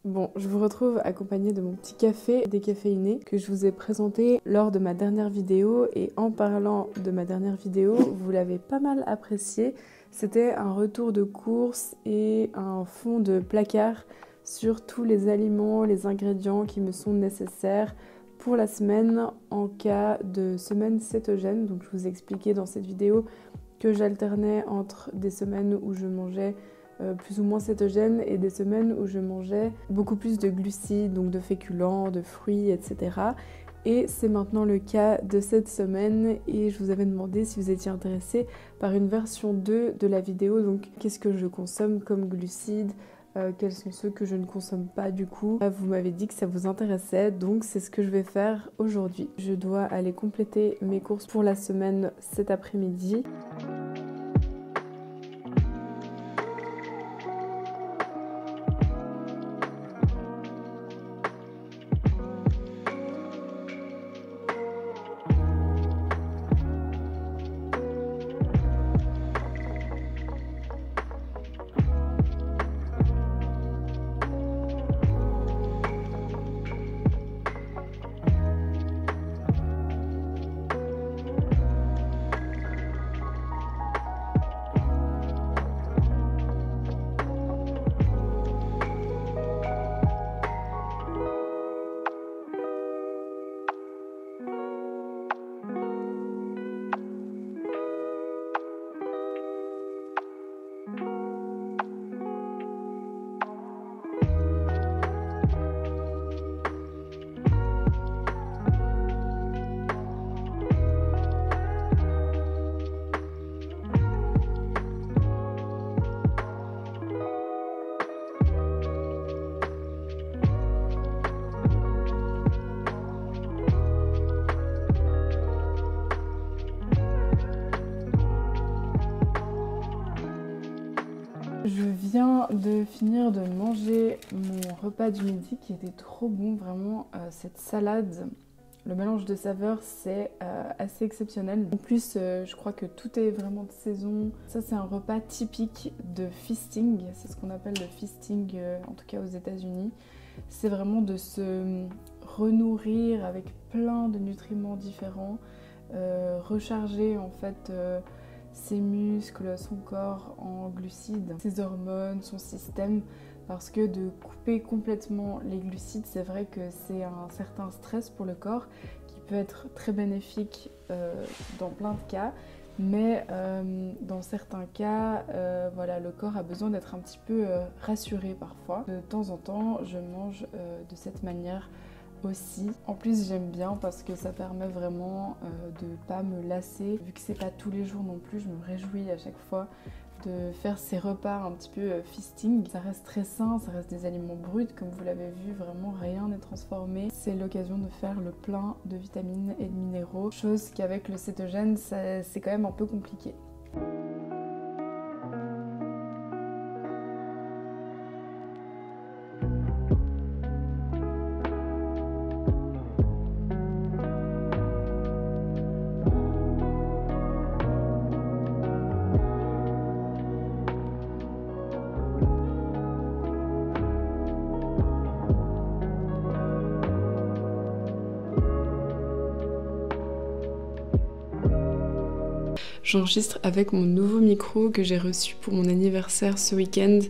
Bon, je vous retrouve accompagnée de mon petit café décaféiné que je vous ai présenté lors de ma dernière vidéo. Et en parlant de ma dernière vidéo, vous l'avez pas mal apprécié. C'était un retour de course et un fond de placard sur tous les aliments, les ingrédients qui me sont nécessaires pour la semaine en cas de semaine cétogène. Donc je vous ai expliqué dans cette vidéo que j'alternais entre des semaines où je mangeais plus ou moins cétogène et des semaines où je mangeais beaucoup plus de glucides, donc de féculents, de fruits, etc. Et c'est maintenant le cas de cette semaine et je vous avais demandé si vous étiez intéressé par une version 2 de la vidéo, donc qu'est-ce que je consomme comme glucides, quels sont ceux que je ne consomme pas du coup. Vous m'avez dit que ça vous intéressait, donc c'est ce que je vais faire aujourd'hui. Je dois aller compléter mes courses pour la semaine cet après-midi. Je viens de finir de manger mon repas du midi qui était trop bon, vraiment cette salade, le mélange de saveurs c'est assez exceptionnel. En plus je crois que tout est vraiment de saison. Ça c'est un repas typique de feasting, c'est ce qu'on appelle le feasting en tout cas aux États-Unis. C'est vraiment de se renourrir avec plein de nutriments différents, recharger en fait ses muscles, son corps en glucides, ses hormones, son système, parce que de couper complètement les glucides, c'est vrai que c'est un certain stress pour le corps qui peut être très bénéfique dans plein de cas, mais dans certains cas, voilà, le corps a besoin d'être un petit peu rassuré parfois. De temps en temps, je mange de cette manière aussi. En plus j'aime bien parce que ça permet vraiment de pas me lasser. Vu que c'est pas tous les jours non plus, je me réjouis à chaque fois de faire ces repas un petit peu feasting. Ça reste très sain, ça reste des aliments bruts comme vous l'avez vu, vraiment rien n'est transformé. C'est l'occasion de faire le plein de vitamines et de minéraux, chose qu'avec le cétogène c'est quand même un peu compliqué. J'enregistre avec mon nouveau micro que j'ai reçu pour mon anniversaire ce week-end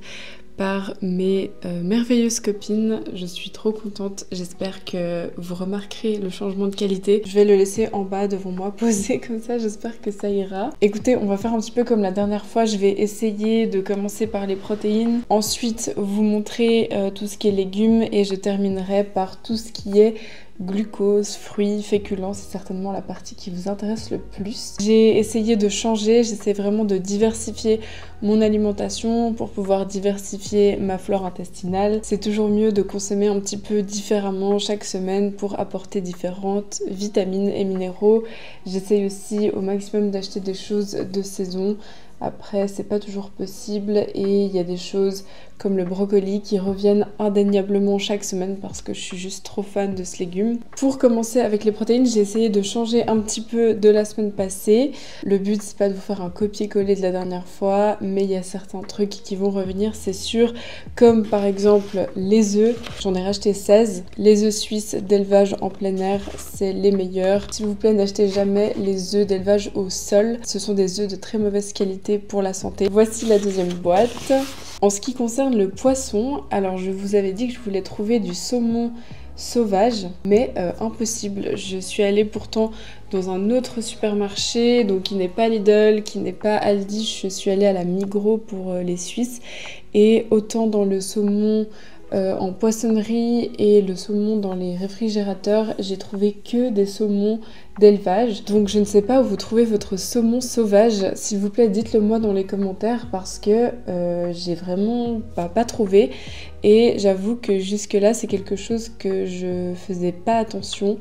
par mes merveilleuses copines. Je suis trop contente, j'espère que vous remarquerez le changement de qualité. Je vais le laisser en bas devant moi posé comme ça, j'espère que ça ira. Écoutez, on va faire un petit peu comme la dernière fois, je vais essayer de commencer par les protéines, ensuite vous montrer tout ce qui est légumes et je terminerai par tout ce qui est glucose, fruits, féculents, c'est certainement la partie qui vous intéresse le plus. J'ai essayé de changer, j'essaie vraiment de diversifier mon alimentation pour pouvoir diversifier ma flore intestinale. C'est toujours mieux de consommer un petit peu différemment chaque semaine pour apporter différentes vitamines et minéraux. J'essaye aussi au maximum d'acheter des choses de saison. Après, c'est pas toujours possible et il y a des choses comme le brocoli qui reviennent indéniablement chaque semaine parce que je suis juste trop fan de ce légume. Pour commencer avec les protéines, j'ai essayé de changer un petit peu de la semaine passée. Le but, c'est pas de vous faire un copier-coller de la dernière fois, mais il y a certains trucs qui vont revenir, c'est sûr, comme par exemple les œufs. J'en ai racheté 16. Les œufs suisses d'élevage en plein air, c'est les meilleurs. S'il vous plaît, n'achetez jamais les œufs d'élevage au sol. Ce sont des œufs de très mauvaise qualité pour la santé. Voici la deuxième boîte. En ce qui concerne le poisson, alors je vous avais dit que je voulais trouver du saumon sauvage, mais impossible. Je suis allée pourtant dans un autre supermarché, donc qui n'est pas Lidl, qui n'est pas Aldi. Je suis allée à la Migros pour les Suisses, et autant dans le saumon en poissonnerie et le saumon dans les réfrigérateurs, j'ai trouvé que des saumons d'élevage. Donc je ne sais pas où vous trouvez votre saumon sauvage. S'il vous plaît, dites-le moi dans les commentaires parce que j'ai vraiment pas trouvé. Et j'avoue que jusque-là, c'est quelque chose que je faisais pas attention.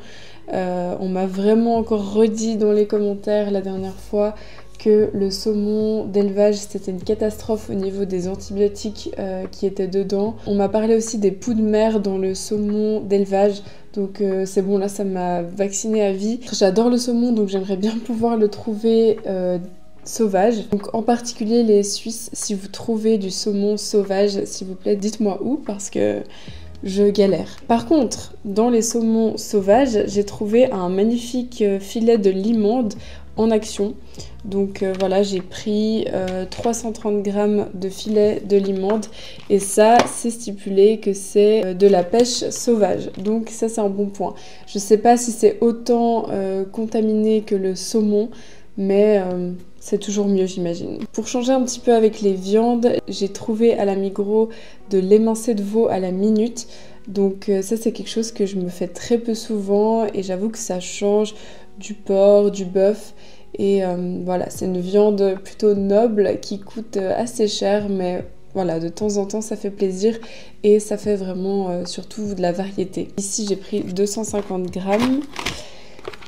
On m'a vraiment encore redit dans les commentaires la dernière fois que le saumon d'élevage c'était une catastrophe au niveau des antibiotiques qui étaient dedans. On m'a parlé aussi des poux de mer dans le saumon d'élevage, donc c'est bon, là ça m'a vaccinée à vie. J'adore le saumon, donc j'aimerais bien pouvoir le trouver sauvage. Donc en particulier les Suisses, si vous trouvez du saumon sauvage, s'il vous plaît, dites-moi où parce que je galère. Par contre, dans les saumons sauvages, j'ai trouvé un magnifique filet de limande en action. Donc voilà, j'ai pris 330 grammes de filet de limande et ça, c'est stipulé que c'est de la pêche sauvage. Donc ça, c'est un bon point. Je sais pas si c'est autant contaminé que le saumon, mais c'est toujours mieux, j'imagine. Pour changer un petit peu avec les viandes, j'ai trouvé à la Migros de l'émincé de veau à la minute. Donc ça, c'est quelque chose que je me fais très peu souvent et j'avoue que ça change du porc, du bœuf. Et voilà, c'est une viande plutôt noble qui coûte assez cher, mais voilà, de temps en temps ça fait plaisir et ça fait vraiment surtout de la variété. Ici j'ai pris 250 grammes.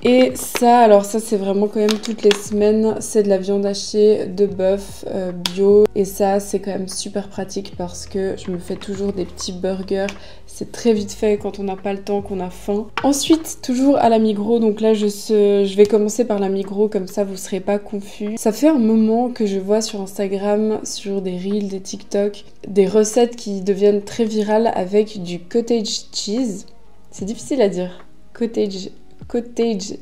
Et ça, alors ça c'est vraiment quand même toutes les semaines, c'est de la viande hachée de bœuf bio. Et ça c'est quand même super pratique parce que je me fais toujours des petits burgers. C'est très vite fait quand on n'a pas le temps, qu'on a faim. Ensuite, toujours à la Migros, donc là je vais commencer par la Migros, comme ça vous serez pas confus. Ça fait un moment que je vois sur Instagram, sur des reels, des TikTok, des recettes qui deviennent très virales avec du cottage cheese. C'est difficile à dire, cottage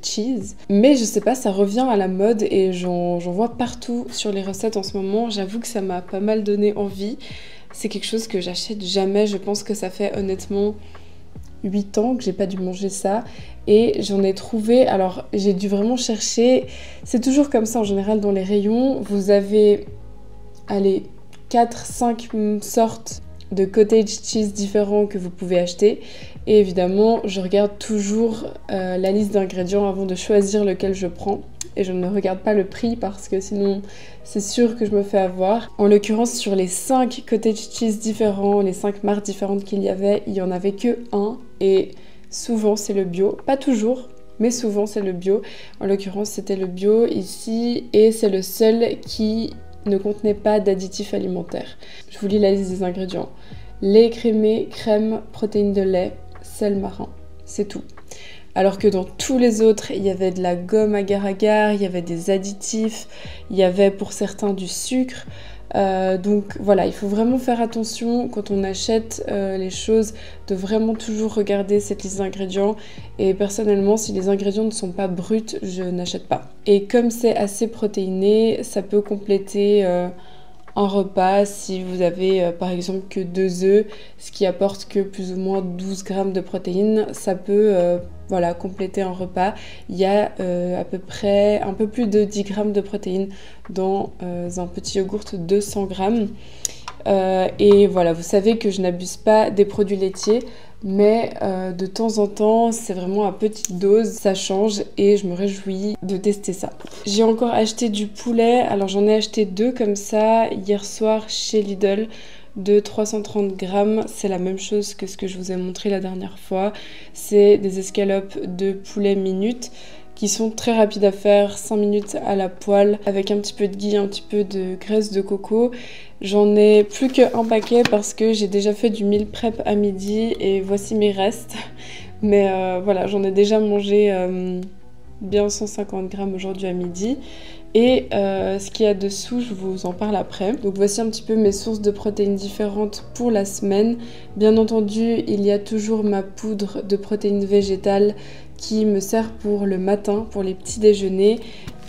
cheese, mais je sais pas, ça revient à la mode et j'en vois partout sur les recettes en ce moment. J'avoue que ça m'a pas mal donné envie. C'est quelque chose que j'achète jamais. Je pense que ça fait honnêtement 8 ans que j'ai pas dû manger ça et j'en ai trouvé. Alors j'ai dû vraiment chercher. C'est toujours comme ça en général dans les rayons. Vous avez, allez, 4-5 sortes de cottage cheese différents que vous pouvez acheter. Et évidemment, je regarde toujours la liste d'ingrédients avant de choisir lequel je prends. Et je ne regarde pas le prix parce que sinon, c'est sûr que je me fais avoir. En l'occurrence, sur les 5 cottage cheese différents, les 5 marques différentes qu'il y avait, il n'y en avait que un. Et souvent, c'est le bio. Pas toujours, mais souvent, c'est le bio. En l'occurrence, c'était le bio ici. Et c'est le seul qui ne contenait pas d'additifs alimentaires. Je vous lis la liste des ingrédients. Lait écrémé, crème, protéines de lait, sel marin, c'est tout. Alors que dans tous les autres, il y avait de la gomme agar-agar, il y avait des additifs, il y avait pour certains du sucre. Donc voilà, il faut vraiment faire attention quand on achète les choses, de vraiment toujours regarder cette liste d'ingrédients. Et personnellement, si les ingrédients ne sont pas bruts, je n'achète pas. Et comme c'est assez protéiné, ça peut compléter un repas si vous avez par exemple que 2 œufs, ce qui apporte que plus ou moins 12 grammes de protéines, ça peut voilà, compléter un repas. Il y a à peu près un peu plus de 10 grammes de protéines dans un petit yogourt de 200 grammes. Et voilà, vous savez que je n'abuse pas des produits laitiers, mais de temps en temps, c'est vraiment à petite dose, ça change et je me réjouis de tester ça. J'ai encore acheté du poulet, alors j'en ai acheté 2 comme ça hier soir chez Lidl de 330 grammes. C'est la même chose que ce que je vous ai montré la dernière fois. C'est des escalopes de poulet minute qui sont très rapides à faire, 5 minutes à la poêle, avec un petit peu de ghee, un petit peu de graisse de coco. J'en ai plus qu'un paquet parce que j'ai déjà fait du meal prep à midi et voici mes restes. Mais voilà, j'en ai déjà mangé bien 150 grammes aujourd'hui à midi. Et ce qu'il y a dessous, je vous en parle après. Donc voici un petit peu mes sources de protéines différentes pour la semaine. Bien entendu, il y a toujours ma poudre de protéines végétales qui me sert pour le matin, pour les petits déjeuners.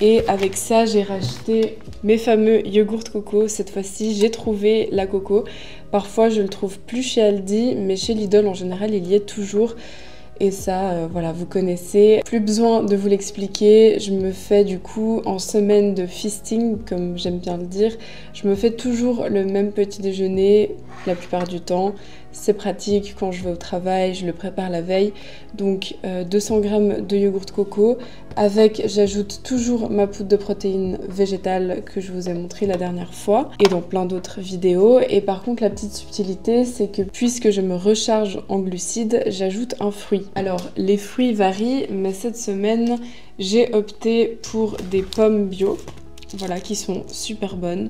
Et avec ça, j'ai racheté mes fameux yogourts coco. Cette fois-ci, j'ai trouvé la coco. Parfois, je le trouve plus chez Aldi, mais chez Lidl, en général, il y est toujours. Et ça, voilà, vous connaissez. Plus besoin de vous l'expliquer. Je me fais du coup en semaine de feasting, comme j'aime bien le dire. Je me fais toujours le même petit déjeuner la plupart du temps. C'est pratique quand je vais au travail, je le prépare la veille. Donc 200 g de yogourt coco. Avec, j'ajoute toujours ma poudre de protéines végétales que je vous ai montré la dernière fois et dans plein d'autres vidéos. Et par contre, la petite subtilité, c'est que puisque je me recharge en glucides, j'ajoute un fruit. Alors, les fruits varient, mais cette semaine, j'ai opté pour des pommes bio, voilà, qui sont super bonnes.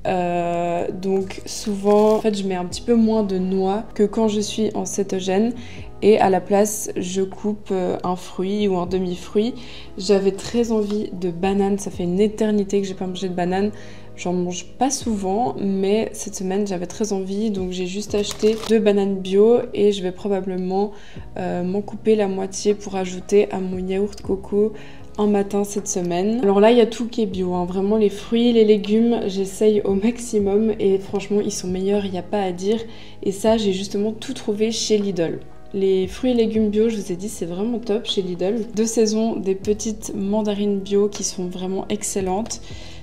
Donc souvent, en fait, je mets un petit peu moins de noix que quand je suis en cétogène. Et à la place, je coupe un fruit ou un demi-fruit. J'avais très envie de banane. Ça fait une éternité que j'ai pas mangé de banane. J'en mange pas souvent, mais cette semaine, j'avais très envie. Donc j'ai juste acheté 2 bananes bio et je vais probablement m'en couper la moitié pour ajouter à mon yaourt coco un matin cette semaine. Alors là, il y a tout qui est bio, hein. Vraiment les fruits, les légumes, j'essaye au maximum et franchement, ils sont meilleurs, il n'y a pas à dire. Et ça, j'ai justement tout trouvé chez Lidl. Les fruits et légumes bio, je vous ai dit, c'est vraiment top chez Lidl. De saison, des petites mandarines bio qui sont vraiment excellentes.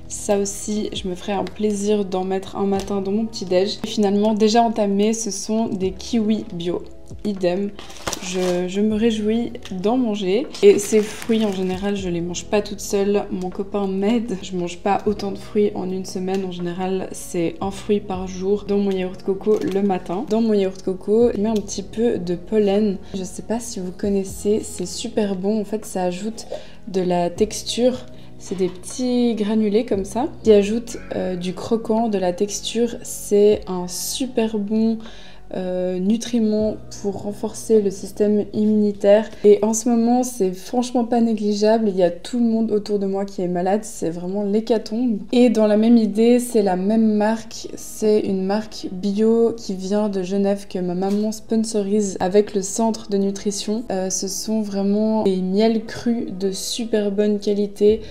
Ça aussi, je me ferai un plaisir d'en mettre un matin dans mon petit-déj. Finalement, déjà entamé, ce sont des kiwis bio. Idem, je me réjouis d'en manger. Et ces fruits, en général, je les mange pas toute seule. Mon copain m'aide. Je mange pas autant de fruits en une semaine. En général, c'est un fruit par jour dans mon yaourt coco le matin. Dans mon yaourt coco, je mets un petit peu de pollen. Je sais pas si vous connaissez, c'est super bon. En fait, ça ajoute de la texture. C'est des petits granulés comme ça qui ajoutent du croquant, de la texture. C'est un super bon nutriments pour renforcer le système immunitaire. Et en ce moment, c'est franchement pas négligeable. Il y a tout le monde autour de moi qui est malade. C'est vraiment l'hécatombe. Et dans la même idée, c'est la même marque. C'est une marque bio qui vient de Genève que ma maman sponsorise avec le centre de nutrition. Ce sont vraiment des miels crus de super bonne qualité.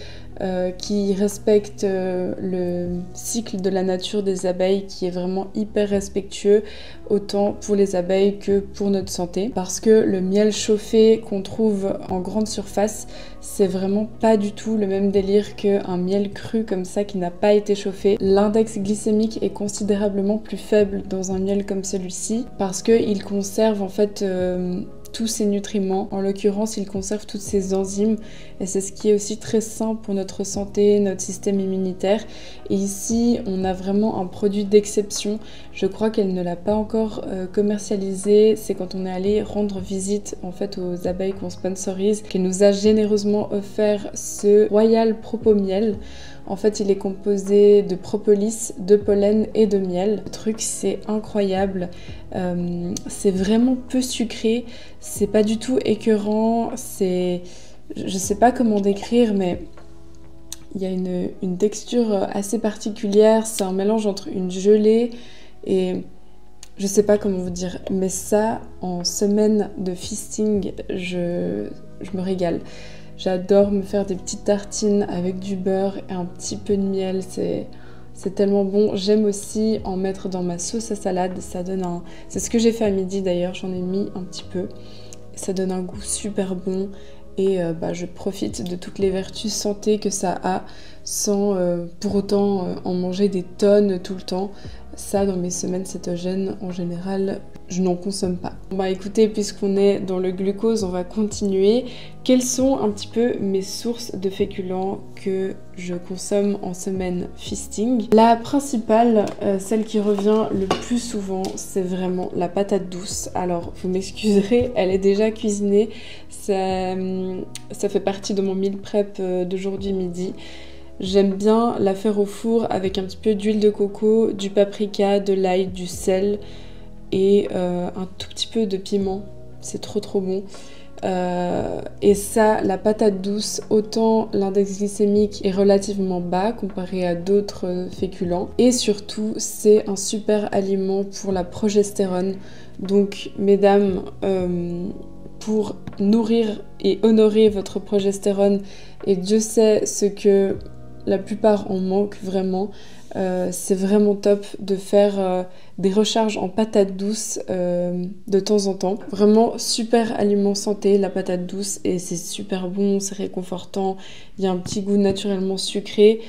Qui respecte le cycle de la nature des abeilles, qui est vraiment hyper respectueux autant pour les abeilles que pour notre santé, parce que le miel chauffé qu'on trouve en grande surface, c'est vraiment pas du tout le même délire qu'un miel cru comme ça qui n'a pas été chauffé. L'index glycémique est considérablement plus faible dans un miel comme celui-ci parce qu'il conserve en fait tous ces nutriments. En l'occurrence, il conserve toutes ces enzymes et c'est ce qui est aussi très sain pour notre santé, notre système immunitaire. Et ici, on a vraiment un produit d'exception. Je crois qu'elle ne l'a pas encore commercialisé. C'est quand on est allé rendre visite en fait aux abeilles qu'on sponsorise qu'elle nous a généreusement offert ce Royal Propomiel. En fait, il est composé de propolis, de pollen et de miel. Le truc, c'est incroyable. C'est vraiment peu sucré. C'est pas du tout écœurant. C'est... Je sais pas comment décrire, mais il y a une texture assez particulière. C'est un mélange entre une gelée et... Je sais pas comment vous dire. Mais ça, en semaine de feasting, je me régale. J'adore me faire des petites tartines avec du beurre et un petit peu de miel, c'est tellement bon. J'aime aussi en mettre dans ma sauce à salade, ça donne un... C'est ce que j'ai fait à midi d'ailleurs, j'en ai mis un petit peu. Ça donne un goût super bon et je profite de toutes les vertus santé que ça a. sans pour autant en manger des tonnes tout le temps. Ça, dans mes semaines cétogènes, en général, je n'en consomme pas. Bah écoutez, puisqu'on est dans le glucose, on va continuer. Quelles sont un petit peu mes sources de féculents que je consomme en semaine feasting? La principale, celle qui revient le plus souvent, c'est vraiment la patate douce. Alors, vous m'excuserez, elle est déjà cuisinée. Ça fait partie de mon meal prep d'aujourd'hui midi. J'aime bien la faire au four avec un petit peu d'huile de coco, du paprika, de l'ail, du sel et un tout petit peu de piment. C'est trop bon. Et ça, la patate douce, autant l'index glycémique est relativement bas comparé à d'autres féculents. Et surtout, c'est un super aliment pour la progestérone. Donc, mesdames, pour nourrir et honorer votre progestérone, et Dieu sait ce que la plupart en manquent vraiment, c'est vraiment top de faire des recharges en patate douce de temps en temps. Vraiment super aliment santé, la patate douce, et c'est super bon, c'est réconfortant, il y a un petit goût naturellement sucré.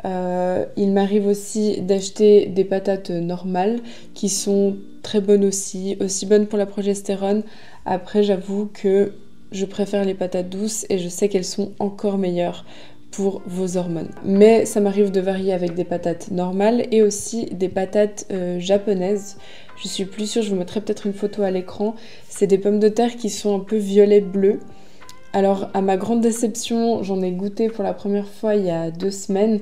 Il m'arrive aussi d'acheter des patates normales qui sont très bonnes aussi bonnes pour la progestérone. Après, j'avoue que je préfère les patates douces et je sais qu'elles sont encore meilleures pour vos hormones. Mais ça m'arrive de varier avec des patates normales et aussi des patates japonaises. Je suis plus sûre, je vous mettrai peut-être une photo à l'écran. C'est des pommes de terre qui sont un peu violet-bleu. Alors, à ma grande déception, j'en ai goûté pour la première fois il y a 2 semaines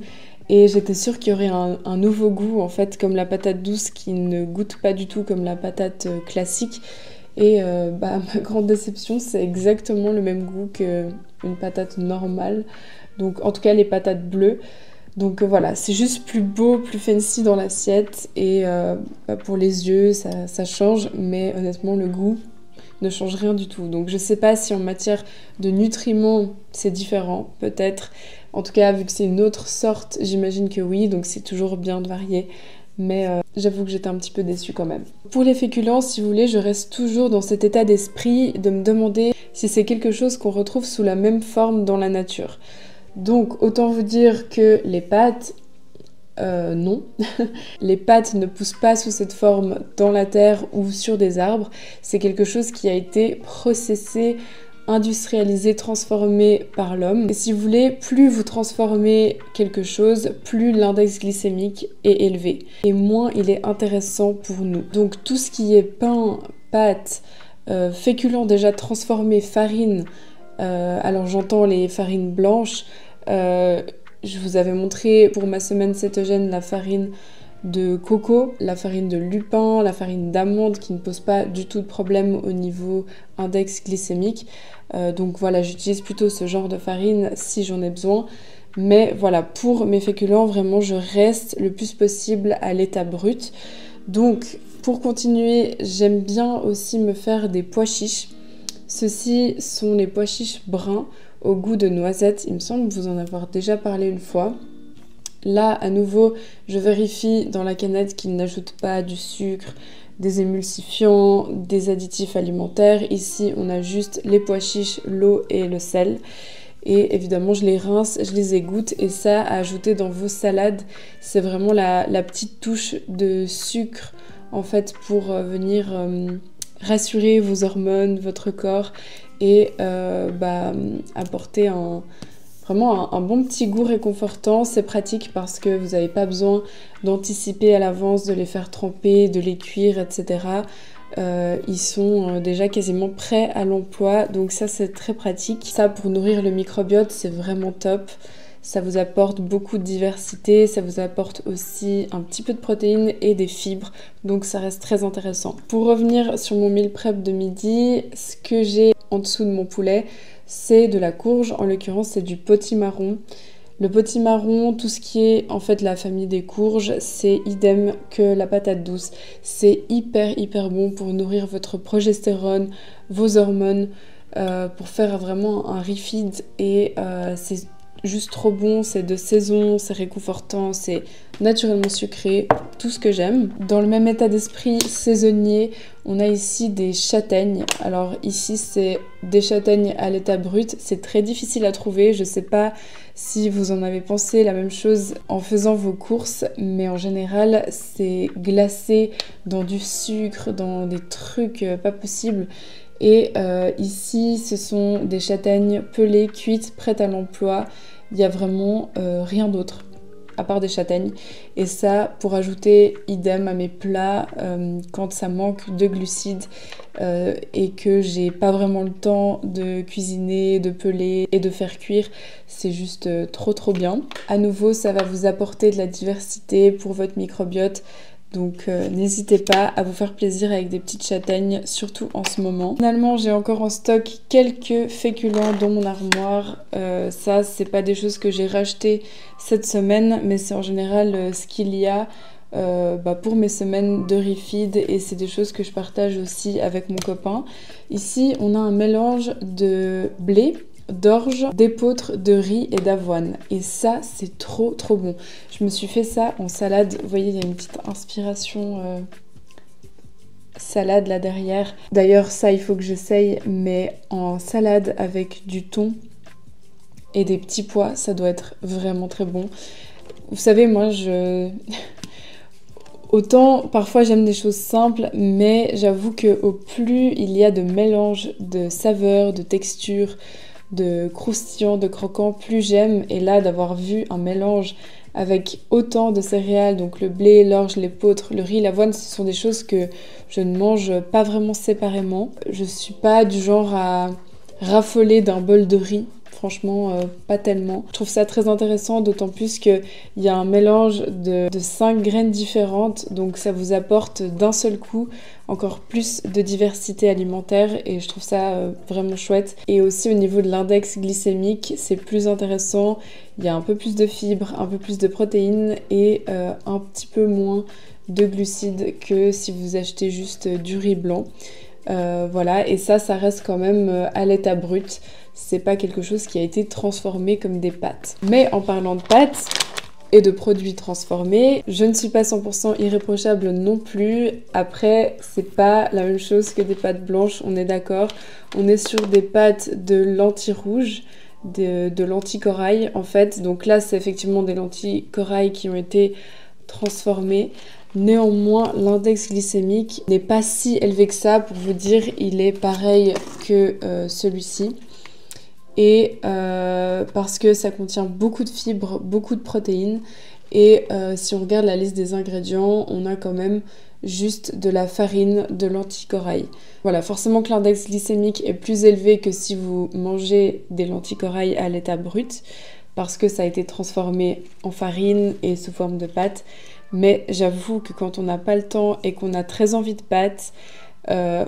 et j'étais sûre qu'il y aurait un nouveau goût, en fait, comme la patate douce qui ne goûte pas du tout comme la patate classique. Et ma grande déception, c'est exactement le même goût qu'une patate normale. Donc en tout cas les patates bleues. Donc voilà, c'est juste plus beau, plus fancy dans l'assiette. Et pour les yeux, ça change. Mais honnêtement, le goût ne change rien du tout. Donc je sais pas si en matière de nutriments, c'est différent, peut-être. En tout cas, vu que c'est une autre sorte, j'imagine que oui. Donc c'est toujours bien de varier. Mais j'avoue que j'étais un petit peu déçue quand même. Pour les féculents, si vous voulez, je reste toujours dans cet état d'esprit de me demander si c'est quelque chose qu'on retrouve sous la même forme dans la nature. Donc autant vous dire que les pâtes, non. Les pâtes ne poussent pas sous cette forme dans la terre ou sur des arbres. C'est quelque chose qui a été processé, industrialisé, transformé par l'homme. Et si vous voulez, plus vous transformez quelque chose, plus l'index glycémique est élevé. Et moins il est intéressant pour nous. Donc tout ce qui est pain, pâtes, féculents déjà transformés, farine, alors j'entends les farines blanches, je vous avais montré pour ma semaine cétogène la farine de coco, la farine de lupin, la farine d'amande qui ne pose pas du tout de problème au niveau index glycémique. Donc voilà, j'utilise plutôt ce genre de farine si j'en ai besoin. Mais voilà, pour mes féculents, vraiment, je reste le plus possible à l'état brut. Donc pour continuer, j'aime bien aussi me faire des pois chiches. Ceux-ci sont les pois chiches bruns au goût de noisette. Il me semble vous en avoir déjà parlé une fois. Là, à nouveau, je vérifie dans la canette qu'ils n'ajoutent pas du sucre, des émulsifiants, des additifs alimentaires. Ici, on a juste les pois chiches, l'eau et le sel. Et évidemment, je les rince, je les égoutte. Et ça, à ajouter dans vos salades, c'est vraiment la petite touche de sucre, en fait, pour venir rassurer vos hormones, votre corps et apporter vraiment un bon petit goût réconfortant. C'est pratique parce que vous n'avez pas besoin d'anticiper à l'avance, de les faire tremper, de les cuire, etc. Ils sont déjà quasiment prêts à l'emploi, donc ça c'est très pratique. Ça pour nourrir le microbiote, c'est vraiment top. Ça vous apporte beaucoup de diversité, ça vous apporte aussi un petit peu de protéines et des fibres, donc ça reste très intéressant. Pour revenir sur mon meal prep de midi, ce que j'ai en dessous de mon poulet, c'est de la courge, en l'occurrence c'est du potimarron. Le potimarron, tout ce qui est en fait la famille des courges, c'est idem que la patate douce. C'est hyper bon pour nourrir votre progestérone, vos hormones, pour faire vraiment un refeed et c'est juste trop bon, c'est de saison, c'est réconfortant, c'est naturellement sucré, tout ce que j'aime. Dans le même état d'esprit saisonnier, on a ici des châtaignes. Alors ici c'est des châtaignes à l'état brut, c'est très difficile à trouver, je sais pas si vous en avez pensé la même chose en faisant vos courses, mais en général c'est glacé dans du sucre, dans des trucs pas possibles. Et ici, ce sont des châtaignes pelées, cuites, prêtes à l'emploi. Il n'y a vraiment rien d'autre à part des châtaignes. Et ça, pour ajouter idem à mes plats, quand ça manque de glucides et que j'ai pas vraiment le temps de cuisiner, de peler et de faire cuire, c'est juste trop bien. À nouveau, ça va vous apporter de la diversité pour votre microbiote. Donc n'hésitez pas à vous faire plaisir avec des petites châtaignes, surtout en ce moment. Finalement, j'ai encore en stock quelques féculents dans mon armoire. Ça, c'est pas des choses que j'ai rachetées cette semaine, mais c'est en général ce qu'il y a pour mes semaines de refeed, et c'est des choses que je partage aussi avec mon copain. Ici, on a un mélange de blé, d'orge, d'épeautre, de riz et d'avoine. Et ça, c'est trop bon. Je me suis fait ça en salade. Vous voyez, il y a une petite inspiration salade là derrière. D'ailleurs, ça, il faut que j'essaye, mais en salade avec du thon et des petits pois, ça doit être vraiment très bon. Vous savez, moi, autant parfois j'aime des choses simples, mais j'avoue qu'au plus il y a de mélange de saveurs, de textures, de croustillant, de croquant, plus j'aime. Et là, d'avoir vu un mélange avec autant de céréales, donc le blé, l'orge, l'épeautre, le riz, l'avoine, ce sont des choses que je ne mange pas vraiment séparément. Je suis pas du genre à raffoler d'un bol de riz. Franchement, pas tellement. Je trouve ça très intéressant, d'autant plus qu'il y a un mélange de 5 graines différentes, donc ça vous apporte d'un seul coup encore plus de diversité alimentaire, et je trouve ça vraiment chouette. Et aussi au niveau de l'index glycémique, c'est plus intéressant. Il y a un peu plus de fibres, un peu plus de protéines et un petit peu moins de glucides que si vous achetez juste du riz blanc. Voilà, et ça reste quand même à l'état brut. C'est pas quelque chose qui a été transformé comme des pâtes. Mais en parlant de pâtes et de produits transformés, je ne suis pas 100% irréprochable non plus. Après, c'est pas la même chose que des pâtes blanches, on est d'accord. On est sur des pâtes de lentilles rouges, de lentilles corail en fait. Donc là, c'est effectivement des lentilles corail qui ont été transformées. Néanmoins, l'index glycémique n'est pas si élevé que ça. Pour vous dire, il est pareil que celui-ci. Et parce que ça contient beaucoup de fibres, beaucoup de protéines. Et si on regarde la liste des ingrédients, on a quand même juste de la farine de lentilles corail. Voilà, forcément que l'index glycémique est plus élevé que si vous mangez des lentilles corail à l'état brut, parce que ça a été transformé en farine et sous forme de pâte. Mais j'avoue que quand on n'a pas le temps et qu'on a très envie de pâtes,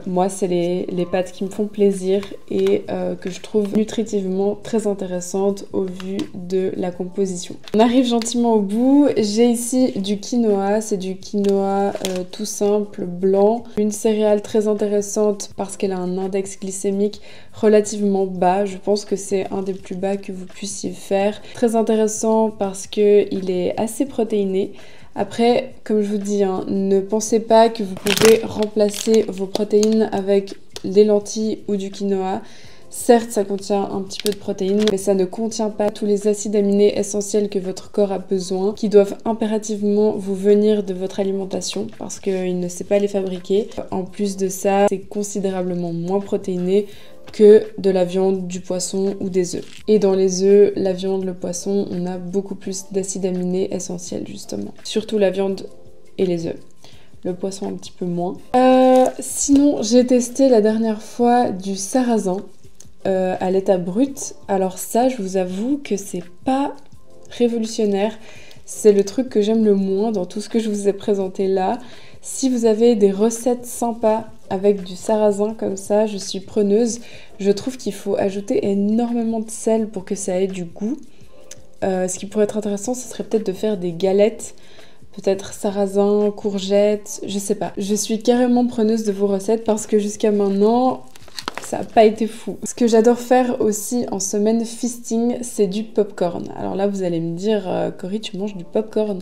moi c'est les pâtes qui me font plaisir et que je trouve nutritivement très intéressantes au vu de la composition. On arrive gentiment au bout. J'ai ici du quinoa, c'est du quinoa tout simple, blanc. Une céréale très intéressante parce qu'elle a un index glycémique relativement bas. Je pense que c'est un des plus bas que vous puissiez faire. Très intéressant parce qu'il est assez protéiné. Après, comme je vous dis, hein, ne pensez pas que vous pouvez remplacer vos protéines avec des lentilles ou du quinoa. Certes, ça contient un petit peu de protéines, mais ça ne contient pas tous les acides aminés essentiels que votre corps a besoin, qui doivent impérativement vous venir de votre alimentation, parce qu'il ne sait pas les fabriquer. En plus de ça, c'est considérablement moins protéiné que de la viande, du poisson ou des œufs. Et dans les œufs, la viande, le poisson, on a beaucoup plus d'acides aminés essentiels justement. Surtout la viande et les œufs. Le poisson un petit peu moins. Sinon, j'ai testé la dernière fois du sarrasin à l'état brut. Alors ça, je vous avoue que c'est pas révolutionnaire. C'est le truc que j'aime le moins dans tout ce que je vous ai présenté là. Si vous avez des recettes sympas avec du sarrasin comme ça, je suis preneuse. Je trouve qu'il faut ajouter énormément de sel pour que ça ait du goût. Ce qui pourrait être intéressant, ce serait peut-être de faire des galettes. Peut-être sarrasin, courgettes, je sais pas. Je suis carrément preneuse de vos recettes parce que jusqu'à maintenant, ça n'a pas été fou. Ce que j'adore faire aussi en semaine feasting, c'est du popcorn. Alors là, vous allez me dire, Cory, tu manges du popcorn?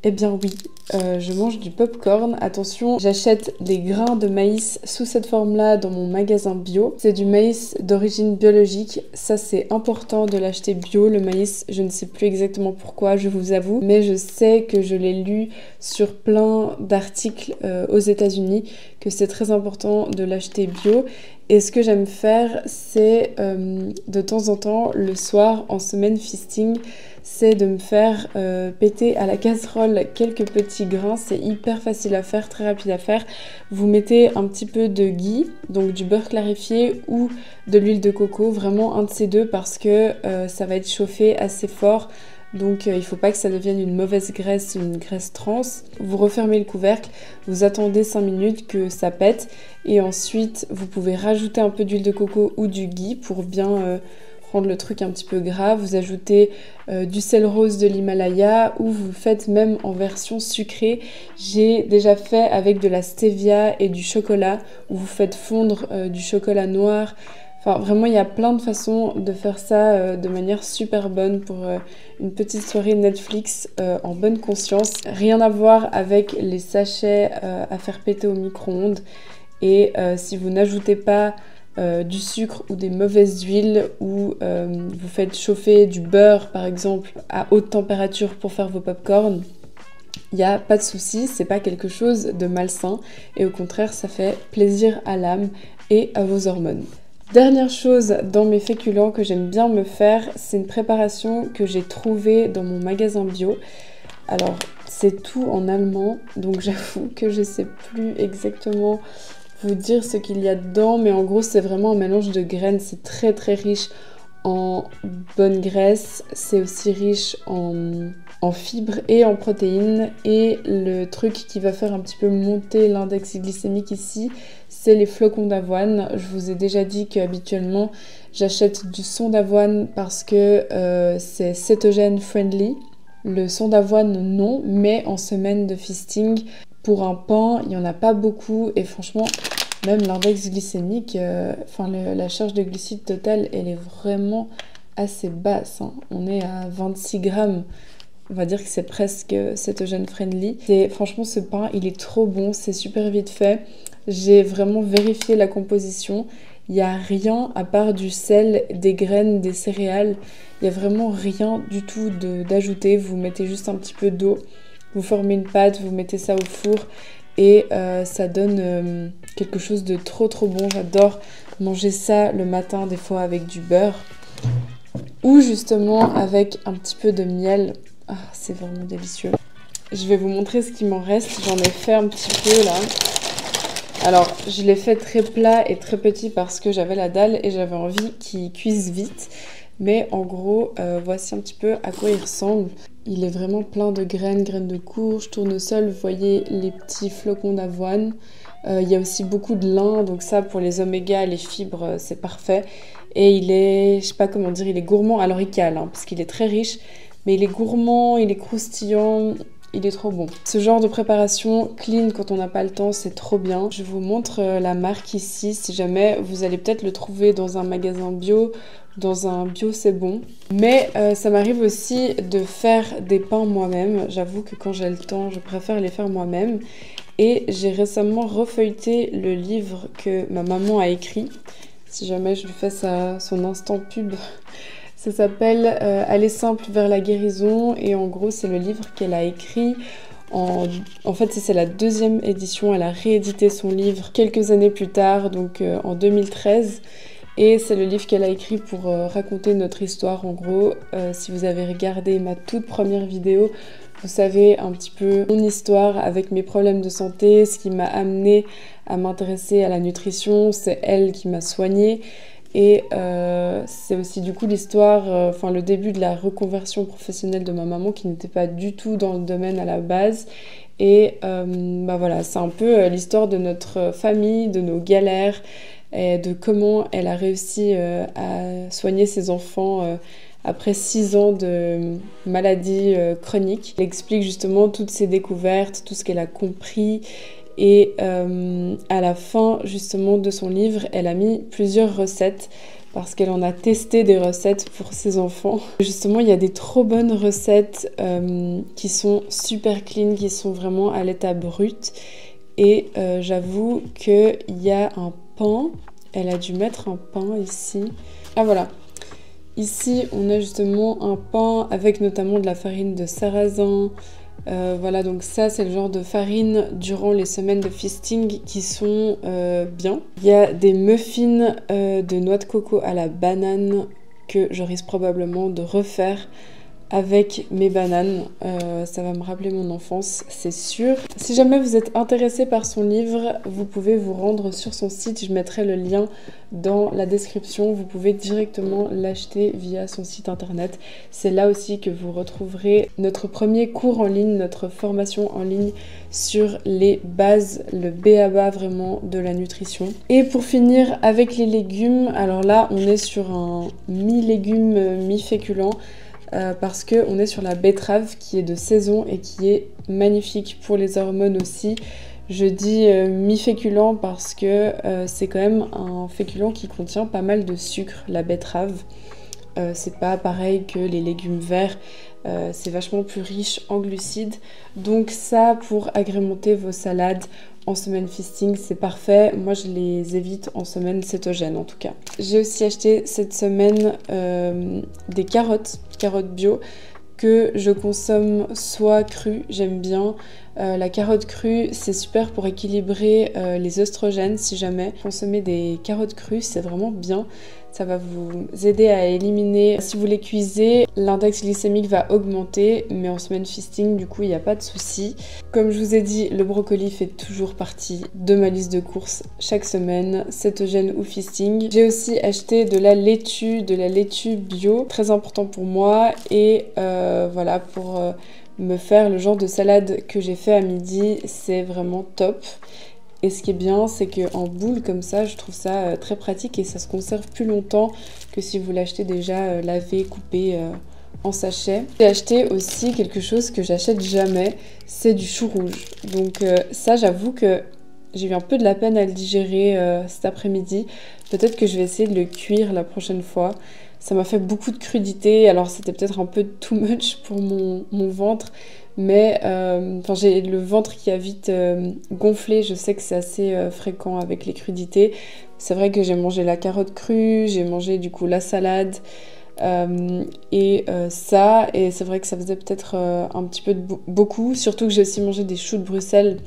Eh bien oui, je mange du popcorn. Attention, j'achète des grains de maïs sous cette forme-là dans mon magasin bio. C'est du maïs d'origine biologique. Ça, c'est important de l'acheter bio, le maïs. Je ne sais plus exactement pourquoi, je vous avoue. Mais je sais que je l'ai lu sur plein d'articles aux États-Unis que c'est très important de l'acheter bio. Et ce que j'aime faire, c'est de temps en temps, le soir, en semaine feasting, c'est de me faire péter à la casserole quelques petits grains. C'est hyper facile à faire, très rapide à faire. Vous mettez un petit peu de ghee, donc du beurre clarifié ou de l'huile de coco, vraiment un de ces deux parce que ça va être chauffé assez fort. Donc il ne faut pas que ça devienne une mauvaise graisse, une graisse trans. Vous refermez le couvercle, vous attendez 5 minutes que ça pète et ensuite vous pouvez rajouter un peu d'huile de coco ou du ghee pour bien rendre le truc un petit peu gras. Vous ajoutez du sel rose de l'Himalaya ou vous le faites même en version sucrée. J'ai déjà fait avec de la stevia et du chocolat où vous faites fondre du chocolat noir. Enfin, vraiment, il y a plein de façons de faire ça de manière super bonne pour une petite soirée Netflix en bonne conscience. Rien à voir avec les sachets à faire péter au micro-ondes. Et si vous n'ajoutez pas du sucre ou des mauvaises huiles ou vous faites chauffer du beurre, par exemple, à haute température pour faire vos pop-corn, il n'y a pas de souci, c'est pas quelque chose de malsain. Et au contraire, ça fait plaisir à l'âme et à vos hormones. Dernière chose dans mes féculents que j'aime bien me faire, c'est une préparation que j'ai trouvée dans mon magasin bio. Alors, c'est tout en allemand, donc j'avoue que je sais plus exactement vous dire ce qu'il y a dedans, mais en gros, c'est vraiment un mélange de graines. C'est très très riche en bonne graisse, c'est aussi riche en fibres et en protéines. Et le truc qui va faire un petit peu monter l'index glycémique ici, c'est les flocons d'avoine. Je vous ai déjà dit qu'habituellement j'achète du son d'avoine parce que c'est cétogène friendly. Le son d'avoine non, mais en semaine de feasting, pour un pain, il n'y en a pas beaucoup et franchement, même l'index glycémique, la charge de glucides totale, elle est vraiment assez basse. Hein. On est à 26 grammes. On va dire que c'est presque cétogène friendly. Et franchement, ce pain, il est trop bon, c'est super vite fait. J'ai vraiment vérifié la composition. Il n'y a rien à part du sel, des graines, des céréales. Il n'y a vraiment rien du tout d'ajouté. Vous mettez juste un petit peu d'eau. Vous formez une pâte, vous mettez ça au four et ça donne quelque chose de trop trop bon. J'adore manger ça le matin, des fois avec du beurre ou justement avec un petit peu de miel. Ah, c'est vraiment délicieux. Je vais vous montrer ce qu'il m'en reste. J'en ai fait un petit peu là. Alors, je l'ai fait très plat et très petit parce que j'avais la dalle et j'avais envie qu'il cuise vite. Mais en gros, voici un petit peu à quoi il ressemble. Il est vraiment plein de graines de courge, tournesol. Vous voyez les petits flocons d'avoine. Il y a aussi beaucoup de lin, donc ça pour les oméga, les fibres, c'est parfait. Et il est, je sais pas comment dire, il est gourmand. Alors il cale, hein, parce qu'il est très riche. Mais il est gourmand, il est croustillant. Il est trop bon. Ce genre de préparation clean quand on n'a pas le temps, c'est trop bien. Je vous montre la marque ici. Si jamais vous allez peut-être le trouver dans un magasin bio, dans un bio c'est bon. Mais ça m'arrive aussi de faire des pains moi-même. J'avoue que quand j'ai le temps, je préfère les faire moi-même. Et j'ai récemment refeuilleté le livre que ma maman a écrit. Si jamais je lui fais son instant pub. Ça s'appelle Aller simple vers la guérison et en gros c'est le livre qu'elle a écrit. En fait c'est la deuxième édition, elle a réédité son livre quelques années plus tard, donc en 2013. Et c'est le livre qu'elle a écrit pour raconter notre histoire en gros. Si vous avez regardé ma toute première vidéo, vous savez un petit peu mon histoire avec mes problèmes de santé, ce qui m'a amené à m'intéresser à la nutrition, c'est elle qui m'a soignée. Et c'est aussi du coup l'histoire, le début de la reconversion professionnelle de ma maman qui n'était pas du tout dans le domaine à la base. Et voilà, c'est un peu l'histoire de notre famille, de nos galères et de comment elle a réussi à soigner ses enfants après 6 ans de maladie chronique. Elle explique justement toutes ses découvertes, tout ce qu'elle a compris. Et à la fin justement de son livre, elle a mis plusieurs recettes parce qu'elle en a testé des recettes pour ses enfants. Justement, il y a des trop bonnes recettes qui sont super clean, qui sont vraiment à l'état brut. Et j'avoue qu'il y a un pain, elle a dû mettre un pain ici. Ah voilà, ici on a justement un pain avec notamment de la farine de sarrasin. Voilà, donc ça c'est le genre de farine durant les semaines de feasting qui sont bien. Il y a des muffins de noix de coco à la banane que je risque probablement de refaire avec mes bananes. Ça va me rappeler mon enfance, c'est sûr. Si jamais vous êtes intéressé par son livre, vous pouvez vous rendre sur son site. Je mettrai le lien dans la description. Vous pouvez directement l'acheter via son site internet. C'est là aussi que vous retrouverez notre premier cours en ligne, notre formation en ligne sur les bases, le b.a.-ba vraiment de la nutrition. Et pour finir avec les légumes, alors là on est sur un mi-légumes, mi-féculent. Parce qu'on est sur la betterave qui est de saison et qui est magnifique pour les hormones aussi. Je dis mi-féculent parce que c'est quand même un féculent qui contient pas mal de sucre, la betterave. C'est pas pareil que les légumes verts, c'est vachement plus riche en glucides. Donc ça, pour agrémenter vos salades en semaine feasting, c'est parfait. Moi, je les évite en semaine cétogène en tout cas. J'ai aussi acheté cette semaine des carottes bio que je consomme soit crues, j'aime bien. La carotte crue, c'est super pour équilibrer les oestrogènes si jamais. Consommer des carottes crues, c'est vraiment bien. Ça va vous aider à éliminer. Si vous les cuisez, l'index glycémique va augmenter, mais en semaine feasting, du coup, il n'y a pas de souci. Comme je vous ai dit, le brocoli fait toujours partie de ma liste de courses chaque semaine, cétogène ou feasting. J'ai aussi acheté de la laitue bio, très important pour moi. Et voilà, pour me faire le genre de salade que j'ai fait à midi, c'est vraiment top. Et ce qui est bien, c'est qu'en boule comme ça, je trouve ça très pratique et ça se conserve plus longtemps que si vous l'achetez déjà lavé, coupé en sachet. J'ai acheté aussi quelque chose que j'achète jamais, c'est du chou rouge. Donc ça, j'avoue que j'ai eu un peu de la peine à le digérer cet après-midi. Peut-être que je vais essayer de le cuire la prochaine fois. Ça m'a fait beaucoup de crudité, alors c'était peut-être un peu too much pour mon ventre. Mais j'ai le ventre qui a vite gonflé, je sais que c'est assez fréquent avec les crudités. C'est vrai que j'ai mangé la carotte crue, j'ai mangé du coup la salade et c'est vrai que ça faisait peut-être un petit peu beaucoup, surtout que j'ai aussi mangé des choux de Bruxelles.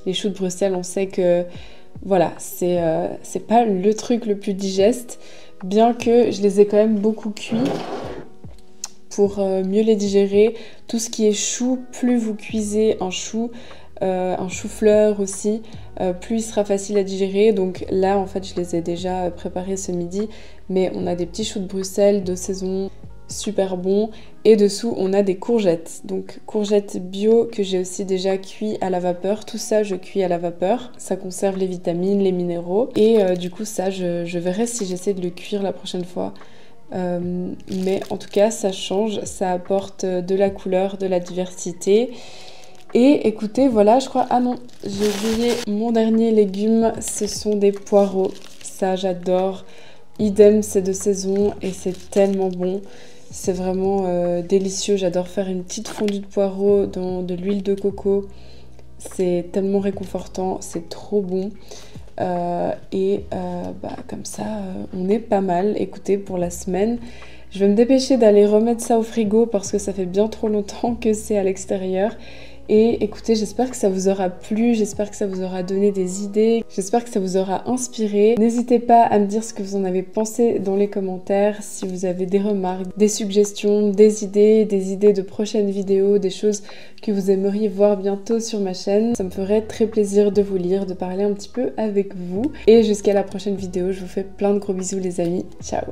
Les choux de Bruxelles, on sait que voilà, c'est pas le truc le plus digeste, bien que je les ai quand même beaucoup cuits. Pour mieux les digérer, tout ce qui est chou, plus vous cuisez un chou-fleur aussi, plus il sera facile à digérer. Donc là, en fait, je les ai déjà préparés ce midi, mais on a des petits choux de Bruxelles de saison, super bons. Et dessous, on a des courgettes. Donc courgettes bio que j'ai aussi déjà cuit à la vapeur. Tout ça, je cuis à la vapeur. Ça conserve les vitamines, les minéraux. Et du coup, ça, je verrai si j'essaie de le cuire la prochaine fois. Mais en tout cas ça change, ça apporte de la couleur, de la diversité. Et écoutez, voilà, je crois, ah non, j'ai oublié mon dernier légume, ce sont des poireaux. Ça j'adore, idem, c'est de saison et c'est tellement bon. C'est vraiment délicieux, j'adore faire une petite fondue de poireaux dans de l'huile de coco. C'est tellement réconfortant, c'est trop bon. Comme ça, on est pas mal. Écoutez, pour la semaine, je vais me dépêcher d'aller remettre ça au frigo parce que ça fait bien trop longtemps que c'est à l'extérieur. Et écoutez, j'espère que ça vous aura plu, j'espère que ça vous aura donné des idées, j'espère que ça vous aura inspiré. N'hésitez pas à me dire ce que vous en avez pensé dans les commentaires, si vous avez des remarques, des suggestions, des idées de prochaines vidéos, des choses que vous aimeriez voir bientôt sur ma chaîne. Ça me ferait très plaisir de vous lire, de parler un petit peu avec vous. Et jusqu'à la prochaine vidéo, je vous fais plein de gros bisous les amis. Ciao!